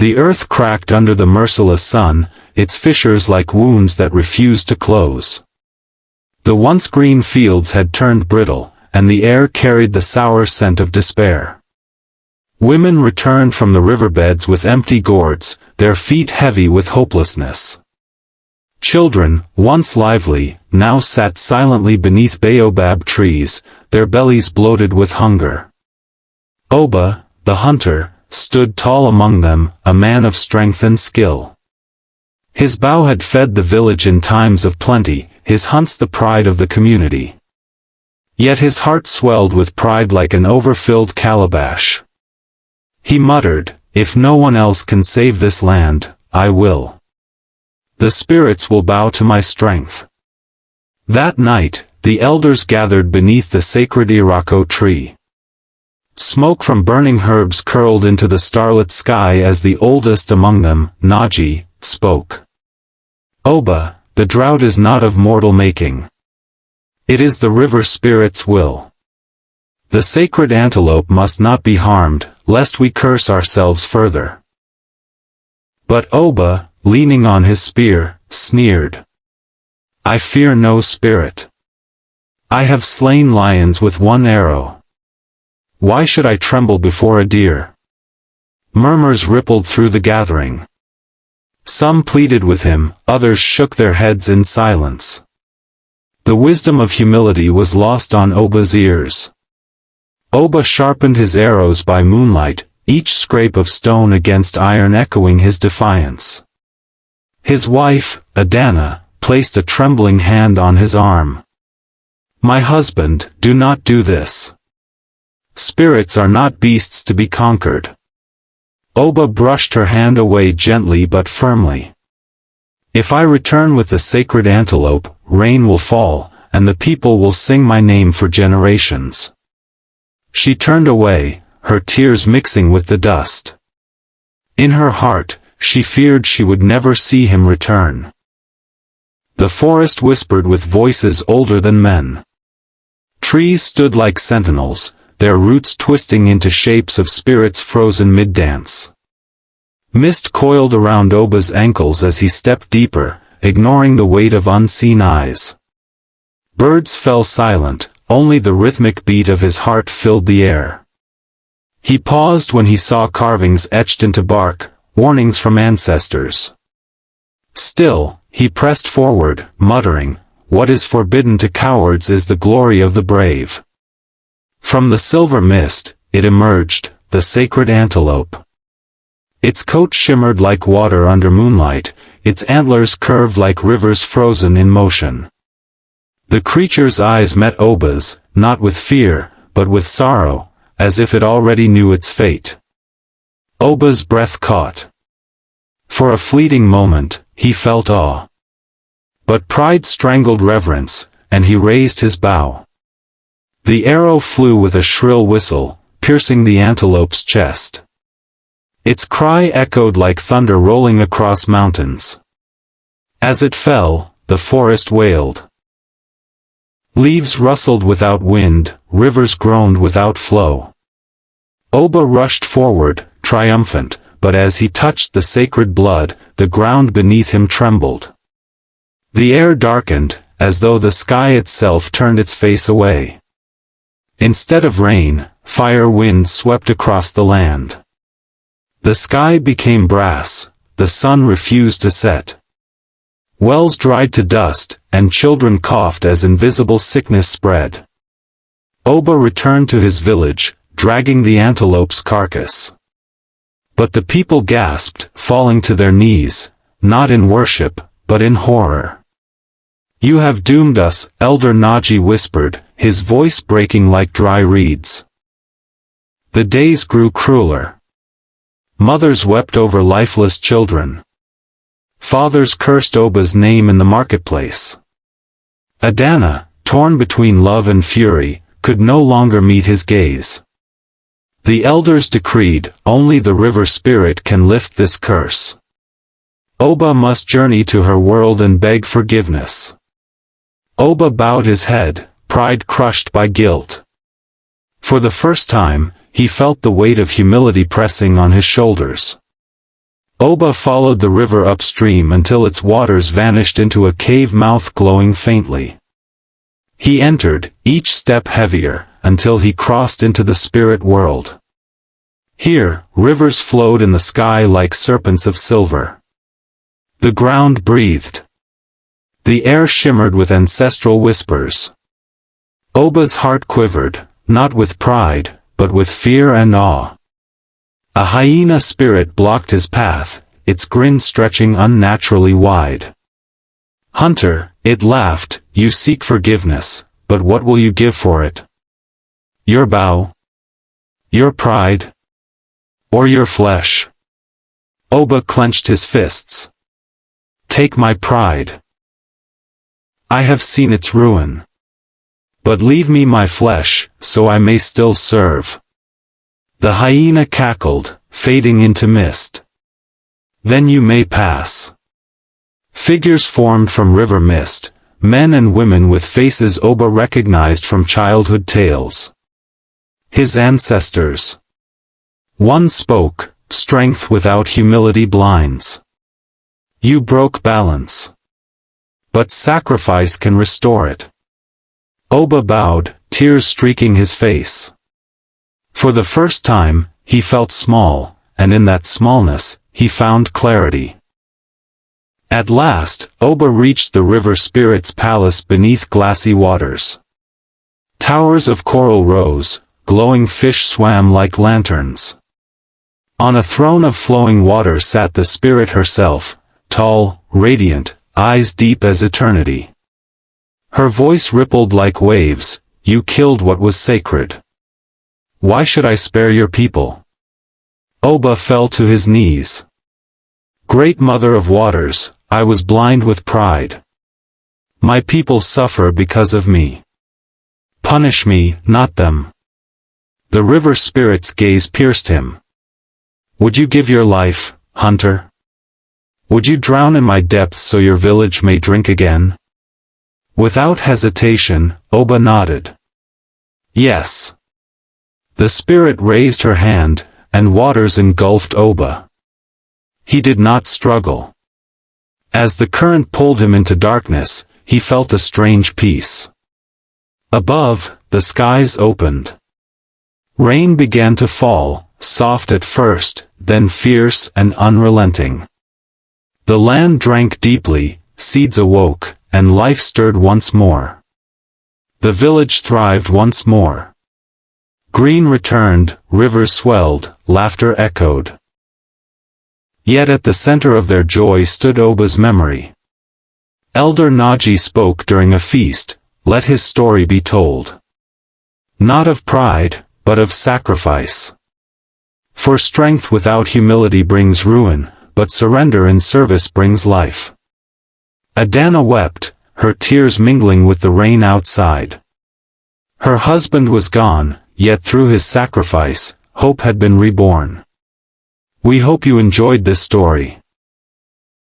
The earth cracked under the merciless sun, its fissures like wounds that refused to close. The once green fields had turned brittle, and the air carried the sour scent of despair. Women returned from the riverbeds with empty gourds, their feet heavy with hopelessness. Children, once lively, now sat silently beneath baobab trees, their bellies bloated with hunger. Oba, the hunter, stood tall among them, a man of strength and skill. His bow had fed the village in times of plenty, his hunts the pride of the community. Yet his heart swelled with pride like an overfilled calabash. He muttered, "If no one else can save this land, I will. The spirits will bow to my strength." That night, the elders gathered beneath the sacred Irako tree. Smoke from burning herbs curled into the starlit sky as the oldest among them, Naji, spoke. "Oba, the drought is not of mortal making. It is the river spirit's will. The sacred antelope must not be harmed, lest we curse ourselves further." But Oba, leaning on his spear, sneered. "I fear no spirit. I have slain lions with one arrow. Why should I tremble before a deer?" Murmurs rippled through the gathering. Some pleaded with him, others shook their heads in silence. The wisdom of humility was lost on Oba's ears. Oba sharpened his arrows by moonlight, each scrape of stone against iron echoing his defiance. His wife, Adana, placed a trembling hand on his arm. "My husband, do not do this. Spirits are not beasts to be conquered." Oba brushed her hand away gently but firmly. "If I return with the sacred antelope, rain will fall, and the people will sing my name for generations." She turned away, her tears mixing with the dust. In her heart, she feared she would never see him return. The forest whispered with voices older than men. Trees stood like sentinels, their roots twisting into shapes of spirits frozen mid-dance. Mist coiled around Oba's ankles as he stepped deeper, ignoring the weight of unseen eyes. Birds fell silent, only the rhythmic beat of his heart filled the air. He paused when he saw carvings etched into bark, warnings from ancestors. Still, he pressed forward, muttering, "What is forbidden to cowards is the glory of the brave." From the silver mist, it emerged, the sacred antelope. Its coat shimmered like water under moonlight, its antlers curved like rivers frozen in motion. The creature's eyes met Oba's, not with fear, but with sorrow, as if it already knew its fate. Oba's breath caught. For a fleeting moment, he felt awe. But pride strangled reverence, and he raised his bow. The arrow flew with a shrill whistle, piercing the antelope's chest. Its cry echoed like thunder rolling across mountains. As it fell, the forest wailed. Leaves rustled without wind, rivers groaned without flow. Oba rushed forward, triumphant, but as he touched the sacred blood, the ground beneath him trembled. The air darkened, as though the sky itself turned its face away. Instead of rain, fire winds swept across the land. The sky became brass, the sun refused to set. Wells dried to dust, and children coughed as invisible sickness spread. Oba returned to his village, dragging the antelope's carcass. But the people gasped, falling to their knees, not in worship, but in horror. "You have doomed us," Elder Naji whispered, his voice breaking like dry reeds. The days grew crueler. Mothers wept over lifeless children. Fathers cursed Oba's name in the marketplace. Adana, torn between love and fury, could no longer meet his gaze. The elders decreed, "Only the river spirit can lift this curse. Oba must journey to her world and beg forgiveness." Oba bowed his head, pride crushed by guilt. For the first time, he felt the weight of humility pressing on his shoulders. Oba followed the river upstream until its waters vanished into a cave mouth glowing faintly. He entered, each step heavier, until he crossed into the spirit world. Here, rivers flowed in the sky like serpents of silver. The ground breathed. The air shimmered with ancestral whispers. Oba's heart quivered, not with pride, but with fear and awe. A hyena spirit blocked his path, its grin stretching unnaturally wide. "Hunter," it laughed, "you seek forgiveness, but what will you give for it? Your bow? Your pride? Or your flesh?" Oba clenched his fists. "Take my pride. I have seen its ruin. But leave me my flesh, so I may still serve." The hyena cackled, fading into mist. "Then you may pass." Figures formed from river mist, men and women with faces Oba recognized from childhood tales. His ancestors. One spoke, "Strength without humility blinds. You broke balance. But sacrifice can restore it." Oba bowed, tears streaking his face. For the first time, he felt small, and in that smallness, he found clarity. At last, Oba reached the river spirit's palace beneath glassy waters. Towers of coral rose, glowing fish swam like lanterns. On a throne of flowing water sat the spirit herself, tall, radiant, eyes deep as eternity. Her voice rippled like waves, "You killed what was sacred. Why should I spare your people?" Oba fell to his knees. "Great Mother of Waters, I was blind with pride. My people suffer because of me. Punish me, not them." The river spirit's gaze pierced him. "Would you give your life, hunter? Would you drown in my depths so your village may drink again?" Without hesitation, Oba nodded. "Yes." The spirit raised her hand, and waters engulfed Oba. He did not struggle. As the current pulled him into darkness, he felt a strange peace. Above, the skies opened. Rain began to fall, soft at first, then fierce and unrelenting. The land drank deeply, seeds awoke, and life stirred once more. The village thrived once more. Green returned, rivers swelled, laughter echoed. Yet at the center of their joy stood Oba's memory. Elder Naji spoke during a feast, "Let his story be told. Not of pride, but of sacrifice. For strength without humility brings ruin, but surrender in service brings life." Adana wept, her tears mingling with the rain outside. Her husband was gone, yet through his sacrifice, hope had been reborn. We hope you enjoyed this story.